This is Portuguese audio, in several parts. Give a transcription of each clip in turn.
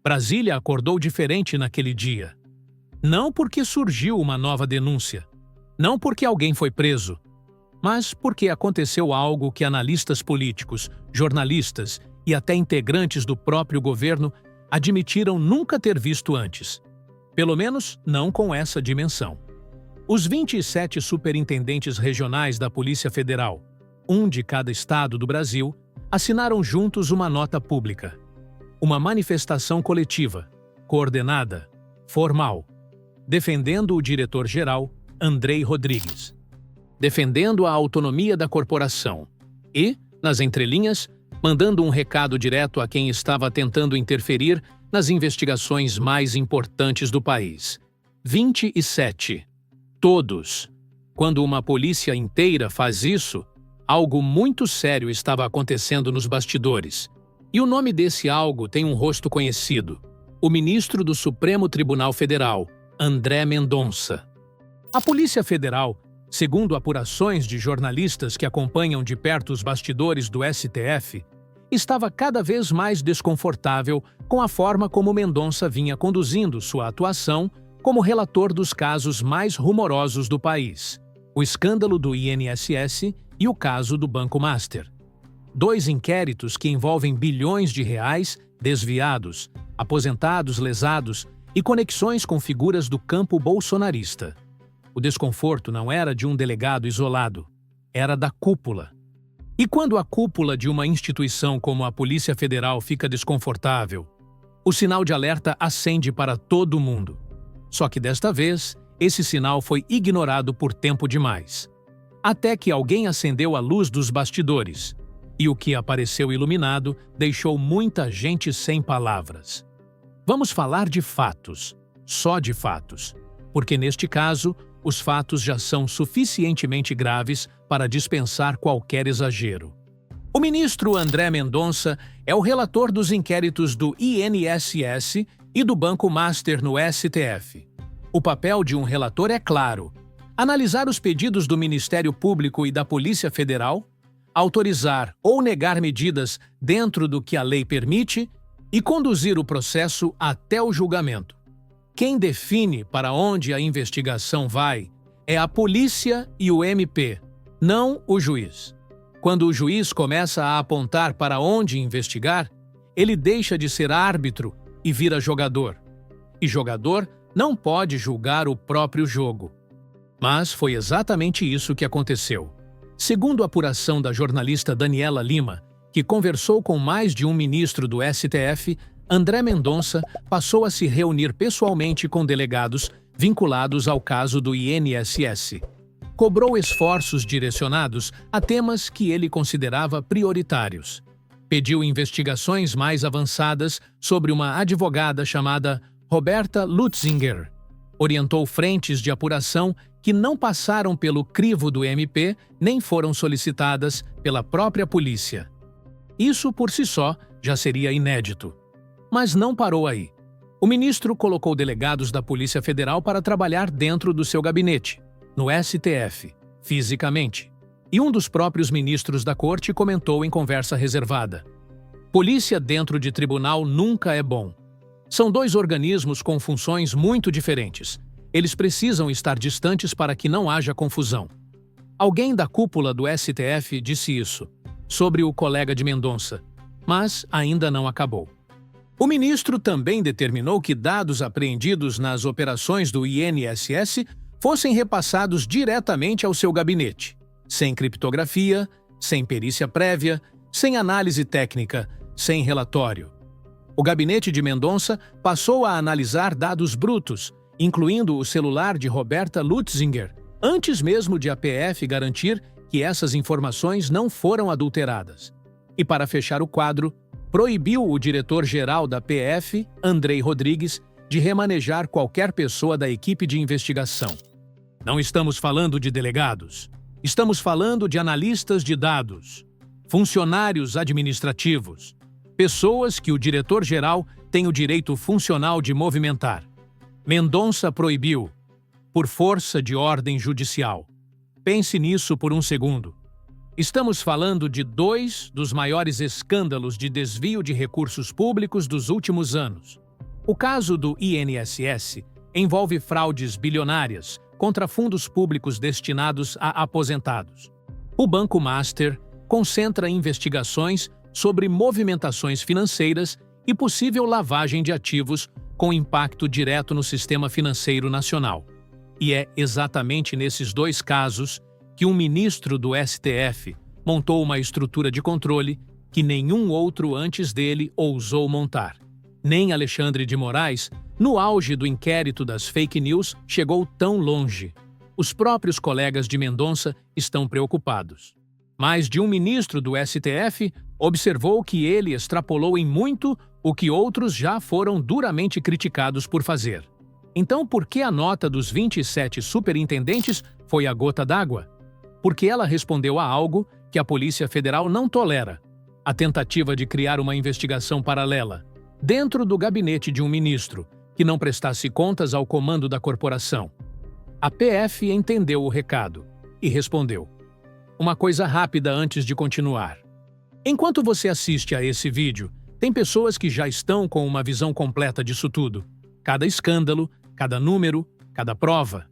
Brasília acordou diferente naquele dia. Não porque surgiu uma nova denúncia, não porque alguém foi preso, mas porque aconteceu algo que analistas políticos, jornalistas e até integrantes do próprio governo admitiram nunca ter visto antes. Pelo menos não com essa dimensão. Os 27 superintendentes regionais da Polícia Federal, um de cada estado do Brasil, assinaram juntos uma nota pública. Uma manifestação coletiva, coordenada, formal, defendendo o diretor-geral, Andrei Rodrigues. Defendendo a autonomia da corporação e, nas entrelinhas, mandando um recado direto a quem estava tentando interferir nas investigações mais importantes do país. 27. Todos. Quando uma polícia inteira faz isso, algo muito sério estava acontecendo nos bastidores. E o nome desse algo tem um rosto conhecido: o ministro do Supremo Tribunal Federal, André Mendonça. A Polícia Federal, segundo apurações de jornalistas que acompanham de perto os bastidores do STF, estava cada vez mais desconfortável com a forma como Mendonça vinha conduzindo sua atuação como relator dos casos mais rumorosos do país: o escândalo do INSS e o caso do Banco Master. 2 inquéritos que envolvem bilhões de reais desviados, aposentados lesados e conexões com figuras do campo bolsonarista. O desconforto não era de um delegado isolado, era da cúpula. E quando a cúpula de uma instituição como a Polícia Federal fica desconfortável, o sinal de alerta acende para todo mundo. Só que desta vez, esse sinal foi ignorado por tempo demais. Até que alguém acendeu a luz dos bastidores, e o que apareceu iluminado deixou muita gente sem palavras. Vamos falar de fatos, só de fatos, porque neste caso, os fatos já são suficientemente graves para dispensar qualquer exagero. O ministro André Mendonça é o relator dos inquéritos do INSS e do Banco Master no STF. O papel de um relator é claro: analisar os pedidos do Ministério Público e da Polícia Federal, autorizar ou negar medidas dentro do que a lei permite e conduzir o processo até o julgamento. Quem define para onde a investigação vai é a polícia e o MP, não o juiz. Quando o juiz começa a apontar para onde investigar, ele deixa de ser árbitro e vira jogador. E jogador não pode julgar o próprio jogo. Mas foi exatamente isso que aconteceu. Segundo a apuração da jornalista Daniela Lima, que conversou com mais de um ministro do STF, André Mendonça passou a se reunir pessoalmente com delegados vinculados ao caso do INSS. Cobrou esforços direcionados a temas que ele considerava prioritários. Pediu investigações mais avançadas sobre uma advogada chamada Roberta Lutzinger. Orientou frentes de apuração que não passaram pelo crivo do MP nem foram solicitadas pela própria polícia. Isso por si só já seria inédito. Mas não parou aí. O ministro colocou delegados da Polícia Federal para trabalhar dentro do seu gabinete, no STF, fisicamente. E um dos próprios ministros da corte comentou em conversa reservada: polícia dentro de tribunal nunca é bom. São 2 organismos com funções muito diferentes. Eles precisam estar distantes para que não haja confusão. Alguém da cúpula do STF disse isso, sobre o colega de Mendonça, mas ainda não acabou. O ministro também determinou que dados apreendidos nas operações do INSS fossem repassados diretamente ao seu gabinete, sem criptografia, sem perícia prévia, sem análise técnica, sem relatório. O gabinete de Mendonça passou a analisar dados brutos, incluindo o celular de Roberta Lutzinger, antes mesmo de a PF garantir que essas informações não foram adulteradas. E para fechar o quadro, proibiu o diretor-geral da PF, Andrei Rodrigues, de remanejar qualquer pessoa da equipe de investigação. Não estamos falando de delegados. Estamos falando de analistas de dados, funcionários administrativos, pessoas que o diretor-geral tem o direito funcional de movimentar. Mendonça proibiu, por força de ordem judicial. Pense nisso por um segundo. Estamos falando de 2 dos maiores escândalos de desvio de recursos públicos dos últimos anos. O caso do INSS envolve fraudes bilionárias contra fundos públicos destinados a aposentados. O Banco Master concentra investigações sobre movimentações financeiras e possível lavagem de ativos com impacto direto no sistema financeiro nacional. E é exatamente nesses dois casos que um ministro do STF montou uma estrutura de controle que nenhum outro antes dele ousou montar. Nem Alexandre de Moraes, no auge do inquérito das fake news, chegou tão longe. Os próprios colegas de Mendonça estão preocupados. Mais de um ministro do STF observou que ele extrapolou em muito o que outros já foram duramente criticados por fazer. Então, por que a nota dos 27 superintendentes foi a gota d'água? Porque ela respondeu a algo que a Polícia Federal não tolera: a tentativa de criar uma investigação paralela dentro do gabinete de um ministro que não prestasse contas ao comando da corporação. A PF entendeu o recado e respondeu. Uma coisa rápida antes de continuar. Enquanto você assiste a esse vídeo, tem pessoas que já estão com uma visão completa disso tudo. Cada escândalo, cada número, cada prova.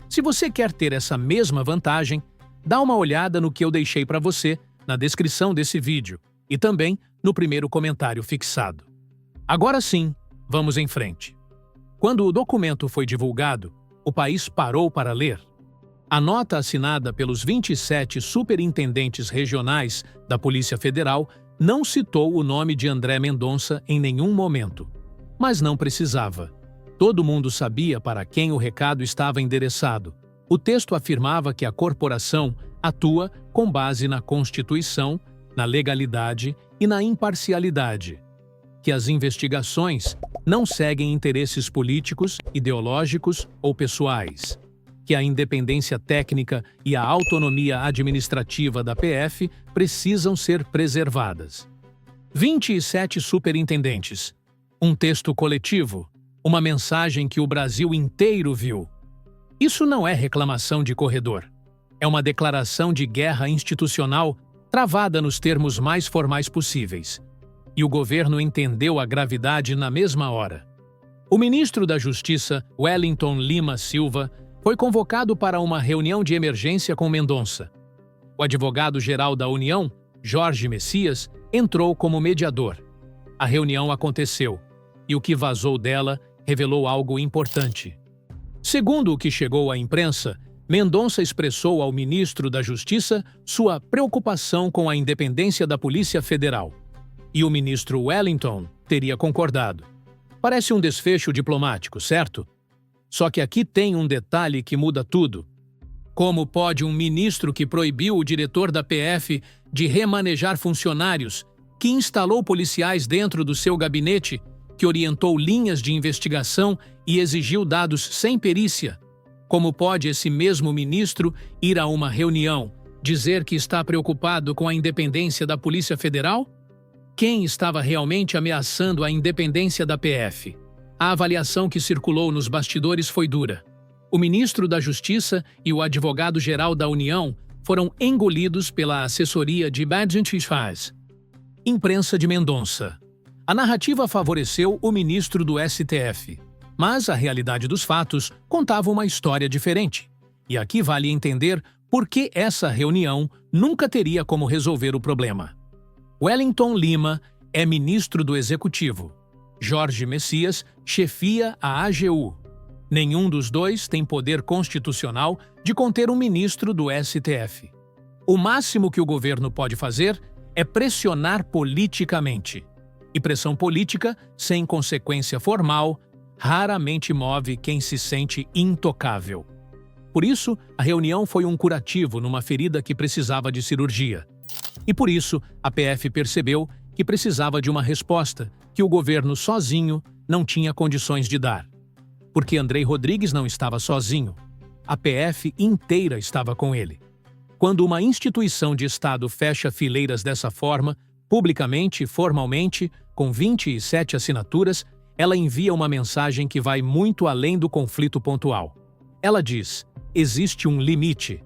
Se você quer ter essa mesma vantagem, dá uma olhada no que eu deixei para você na descrição desse vídeo e também no primeiro comentário fixado. Agora sim, vamos em frente. Quando o documento foi divulgado, o país parou para ler. A nota assinada pelos 27 superintendentes regionais da Polícia Federal não citou o nome de André Mendonça em nenhum momento. Mas não precisava. Todo mundo sabia para quem o recado estava endereçado. O texto afirmava que a corporação atua com base na Constituição, na legalidade e na imparcialidade. Que as investigações não seguem interesses políticos, ideológicos ou pessoais. Que a independência técnica e a autonomia administrativa da PF precisam ser preservadas. 27 superintendentes. Um texto coletivo. Uma mensagem que o Brasil inteiro viu. Isso não é reclamação de corredor. É uma declaração de guerra institucional travada nos termos mais formais possíveis. E o governo entendeu a gravidade na mesma hora. O ministro da Justiça, Wellington Lima Silva, foi convocado para uma reunião de emergência com Mendonça. O advogado-geral da União, Jorge Messias, entrou como mediador. A reunião aconteceu, e o que vazou dela revelou algo importante. Segundo o que chegou à imprensa, Mendonça expressou ao ministro da Justiça sua preocupação com a independência da Polícia Federal. E o ministro Wellington teria concordado. Parece um desfecho diplomático, certo? Só que aqui tem um detalhe que muda tudo. Como pode um ministro que proibiu o diretor da PF de remanejar funcionários, que instalou policiais dentro do seu gabinete, que orientou linhas de investigação e exigiu dados sem perícia? Como pode esse mesmo ministro ir a uma reunião, dizer que está preocupado com a independência da Polícia Federal? Quem estava realmente ameaçando a independência da PF? A avaliação que circulou nos bastidores foi dura. O ministro da Justiça e o advogado-geral da União foram engolidos pela assessoria de Badgent-Faz. Imprensa de Mendonça. A narrativa favoreceu o ministro do STF, mas a realidade dos fatos contava uma história diferente. E aqui vale entender por que essa reunião nunca teria como resolver o problema. Wellington Lima é ministro do Executivo. Jorge Messias chefia a AGU. Nenhum dos dois tem poder constitucional de conter um ministro do STF. O máximo que o governo pode fazer é pressionar politicamente. E pressão política, sem consequência formal, raramente move quem se sente intocável. Por isso, a reunião foi um curativo numa ferida que precisava de cirurgia. E por isso, a PF percebeu que precisava de uma resposta que o governo sozinho não tinha condições de dar. Porque Andrei Rodrigues não estava sozinho. A PF inteira estava com ele. Quando uma instituição de Estado fecha fileiras dessa forma, publicamente e formalmente, com 27 assinaturas, ela envia uma mensagem que vai muito além do conflito pontual. Ela diz: existe um limite.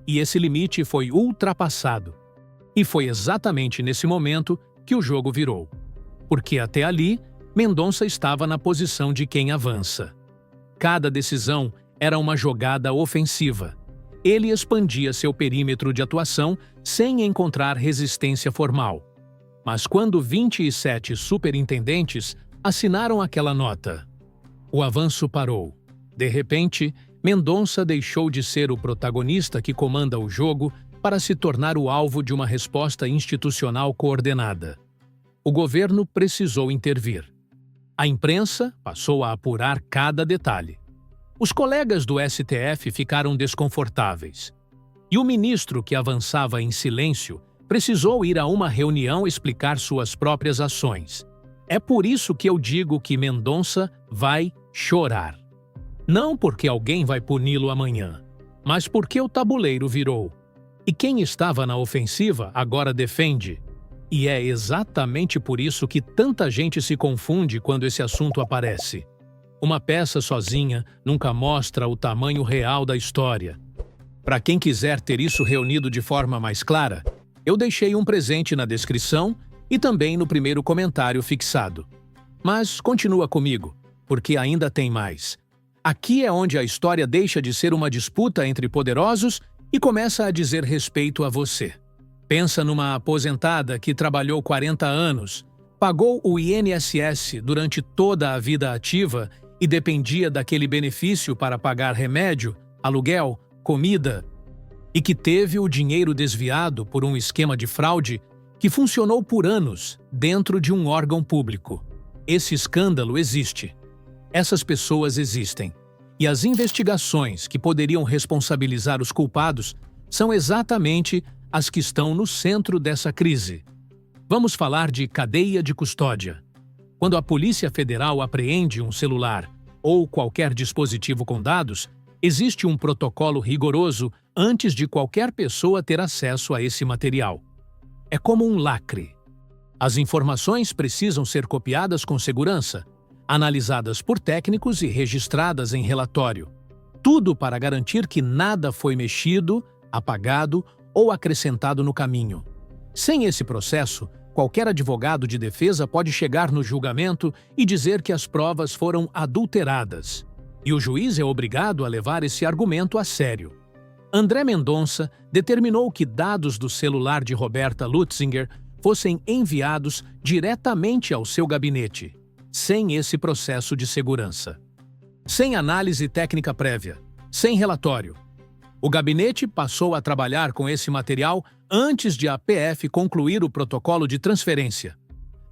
E esse limite foi ultrapassado. E foi exatamente nesse momento que o jogo virou. Porque até ali, Mendonça estava na posição de quem avança. Cada decisão era uma jogada ofensiva. Ele expandia seu perímetro de atuação sem encontrar resistência formal. Mas quando 27 superintendentes assinaram aquela nota, o avanço parou. De repente, Mendonça deixou de ser o protagonista que comanda o jogo para se tornar o alvo de uma resposta institucional coordenada. O governo precisou intervir. A imprensa passou a apurar cada detalhe. Os colegas do STF ficaram desconfortáveis. E o ministro, que avançava em silêncio, precisou ir a uma reunião explicar suas próprias ações. É por isso que eu digo que Mendonça vai chorar. Não porque alguém vai puni-lo amanhã, mas porque o tabuleiro virou. E quem estava na ofensiva agora defende. E é exatamente por isso que tanta gente se confunde quando esse assunto aparece. Uma peça sozinha nunca mostra o tamanho real da história. Para quem quiser ter isso reunido de forma mais clara, eu deixei um presente na descrição e também no primeiro comentário fixado. Mas continua comigo, porque ainda tem mais. Aqui é onde a história deixa de ser uma disputa entre poderosos e começa a dizer respeito a você. Pensa numa aposentada que trabalhou 40 anos, pagou o INSS durante toda a vida ativa e dependia daquele benefício para pagar remédio, aluguel, comida, e que teve o dinheiro desviado por um esquema de fraude que funcionou por anos dentro de um órgão público. Esse escândalo existe. Essas pessoas existem. E as investigações que poderiam responsabilizar os culpados são exatamente as que estão no centro dessa crise. Vamos falar de cadeia de custódia. Quando a Polícia Federal apreende um celular ou qualquer dispositivo com dados, existe um protocolo rigoroso antes de qualquer pessoa ter acesso a esse material. É como um lacre. As informações precisam ser copiadas com segurança, analisadas por técnicos e registradas em relatório. Tudo para garantir que nada foi mexido, apagado ou acrescentado no caminho. Sem esse processo, qualquer advogado de defesa pode chegar no julgamento e dizer que as provas foram adulteradas. E o juiz é obrigado a levar esse argumento a sério. André Mendonça determinou que dados do celular de Roberta Lutzinger fossem enviados diretamente ao seu gabinete, sem esse processo de segurança. Sem análise técnica prévia, sem relatório. O gabinete passou a trabalhar com esse material antes de a PF concluir o protocolo de transferência.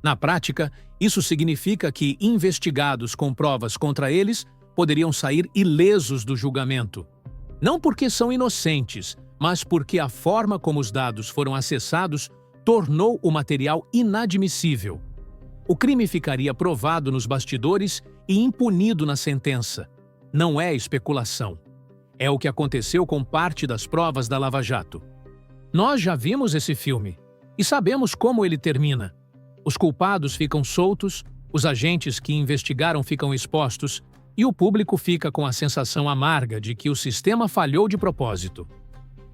Na prática, isso significa que investigados com provas contra eles poderiam sair ilesos do julgamento. Não porque são inocentes, mas porque a forma como os dados foram acessados tornou o material inadmissível. O crime ficaria provado nos bastidores e impunido na sentença. Não é especulação. É o que aconteceu com parte das provas da Lava Jato. Nós já vimos esse filme e sabemos como ele termina. Os culpados ficam soltos, os agentes que investigaram ficam expostos e o público fica com a sensação amarga de que o sistema falhou de propósito.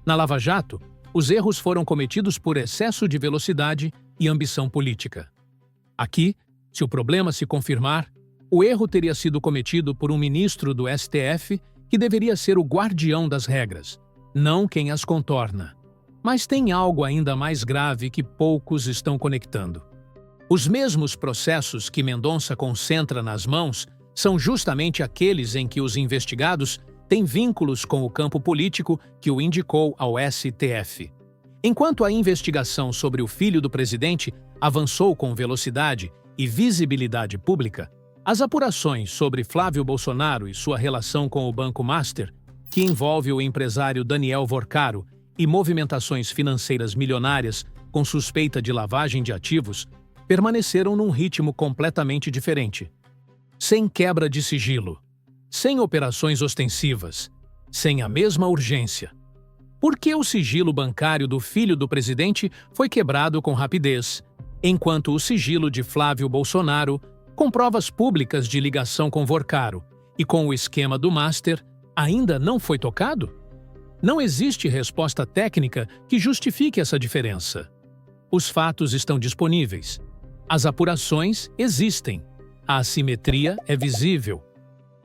Na Lava Jato, os erros foram cometidos por excesso de velocidade e ambição política. Aqui, se o problema se confirmar, o erro teria sido cometido por um ministro do STF que deveria ser o guardião das regras, não quem as contorna. Mas tem algo ainda mais grave que poucos estão conectando. Os mesmos processos que Mendonça concentra nas mãos são justamente aqueles em que os investigados têm vínculos com o campo político que o indicou ao STF. Enquanto a investigação sobre o filho do presidente avançou com velocidade e visibilidade pública, as apurações sobre Flávio Bolsonaro e sua relação com o Banco Master, que envolve o empresário Daniel Vorcaro, e movimentações financeiras milionárias com suspeita de lavagem de ativos, permaneceram num ritmo completamente diferente. Sem quebra de sigilo, sem operações ostensivas, sem a mesma urgência. Por que o sigilo bancário do filho do presidente foi quebrado com rapidez, enquanto o sigilo de Flávio Bolsonaro, com provas públicas de ligação com Vorcaro e com o esquema do Master, ainda não foi tocado? Não existe resposta técnica que justifique essa diferença. Os fatos estão disponíveis. As apurações existem. a assimetria é visível.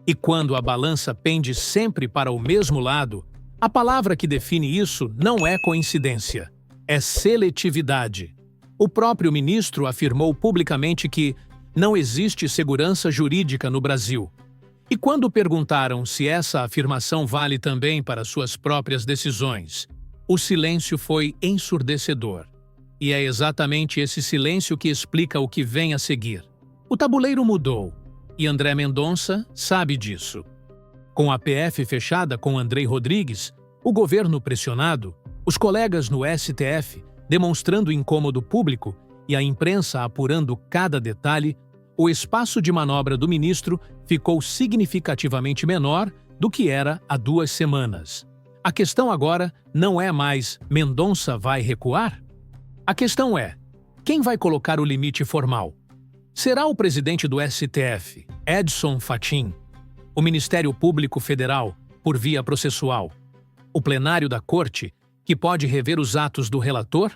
E quando a balança pende sempre para o mesmo lado, a palavra que define isso não é coincidência, é seletividade. O próprio ministro afirmou publicamente que não existe segurança jurídica no Brasil. E quando perguntaram se essa afirmação vale também para suas próprias decisões, o silêncio foi ensurdecedor. E é exatamente esse silêncio que explica o que vem a seguir. O tabuleiro mudou, e André Mendonça sabe disso. Com a PF fechada com Andrei Rodrigues, o governo pressionado, os colegas no STF demonstrando incômodo público e a imprensa apurando cada detalhe, o espaço de manobra do ministro ficou significativamente menor do que era há 2 semanas. A questão agora não é mais Mendonça vai recuar? A questão é, quem vai colocar o limite formal? Será o presidente do STF, Edson Fachin, o Ministério Público Federal, por via processual, o plenário da Corte, que pode rever os atos do relator,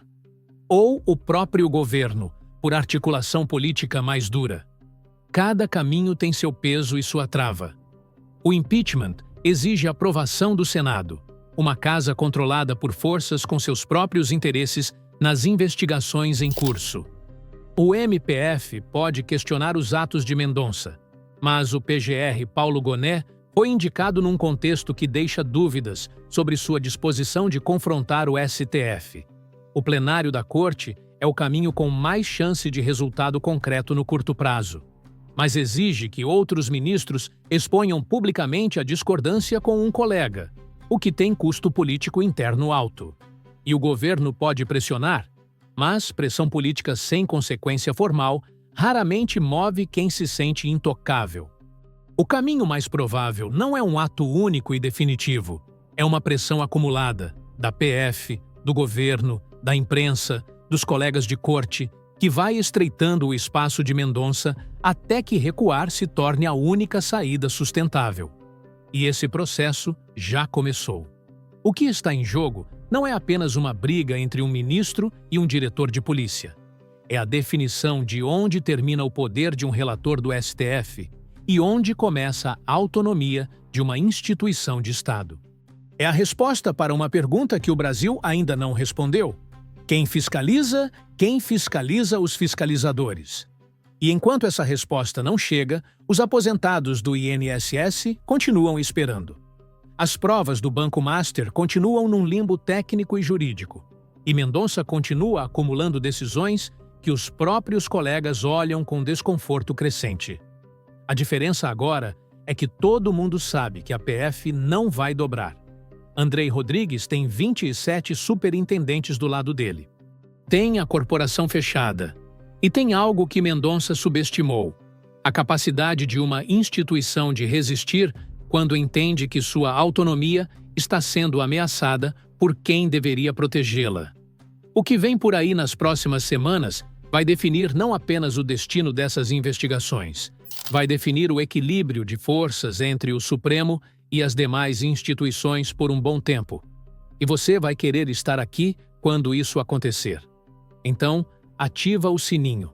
ou o próprio governo, por articulação política mais dura? Cada caminho tem seu peso e sua trava. O impeachment exige a aprovação do Senado, uma casa controlada por forças com seus próprios interesses nas investigações em curso. O MPF pode questionar os atos de Mendonça, mas o PGR Paulo Gonet foi indicado num contexto que deixa dúvidas sobre sua disposição de confrontar o STF. O plenário da Corte é o caminho com mais chance de resultado concreto no curto prazo, mas exige que outros ministros exponham publicamente a discordância com um colega, o que tem custo político interno alto. E o governo pode pressionar, mas pressão política sem consequência formal raramente move quem se sente intocável. O caminho mais provável não é um ato único e definitivo, é uma pressão acumulada da PF, do governo, da imprensa, dos colegas de corte, que vai estreitando o espaço de Mendonça até que recuar se torne a única saída sustentável. E esse processo já começou. O que está em jogo não é apenas uma briga entre um ministro e um diretor de polícia. É a definição de onde termina o poder de um relator do STF e onde começa a autonomia de uma instituição de Estado. É a resposta para uma pergunta que o Brasil ainda não respondeu. Quem fiscaliza os fiscalizadores? E enquanto essa resposta não chega, os aposentados do INSS continuam esperando. As provas do Banco Master continuam num limbo técnico e jurídico, e Mendonça continua acumulando decisões que os próprios colegas olham com desconforto crescente. A diferença agora é que todo mundo sabe que a PF não vai dobrar. Andrei Rodrigues tem 27 superintendentes do lado dele. Tem a corporação fechada. E tem algo que Mendonça subestimou: a capacidade de uma instituição de resistir quando entende que sua autonomia está sendo ameaçada por quem deveria protegê-la. O que vem por aí nas próximas semanas vai definir não apenas o destino dessas investigações, vai definir o equilíbrio de forças entre o Supremo e as demais instituições por um bom tempo. E você vai querer estar aqui quando isso acontecer. Então, ativa o sininho.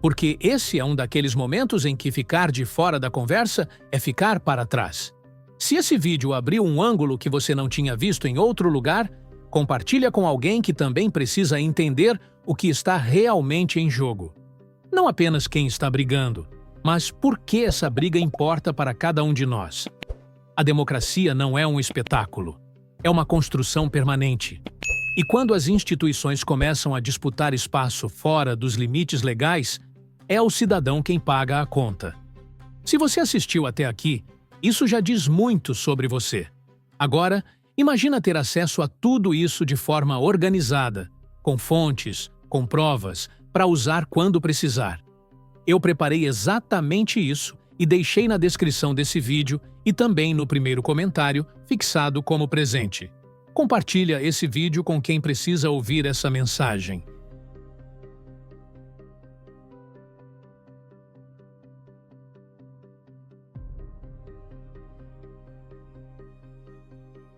Porque esse é um daqueles momentos em que ficar de fora da conversa é ficar para trás. Se esse vídeo abriu um ângulo que você não tinha visto em outro lugar, compartilha com alguém que também precisa entender o que está realmente em jogo. Não apenas quem está brigando, mas por que essa briga importa para cada um de nós. A democracia não é um espetáculo, é uma construção permanente. E quando as instituições começam a disputar espaço fora dos limites legais, é o cidadão quem paga a conta. Se você assistiu até aqui, isso já diz muito sobre você. Agora, imagina ter acesso a tudo isso de forma organizada, com fontes, com provas, para usar quando precisar. Eu preparei exatamente isso e deixei na descrição desse vídeo e também no primeiro comentário, fixado como presente. Compartilha esse vídeo com quem precisa ouvir essa mensagem.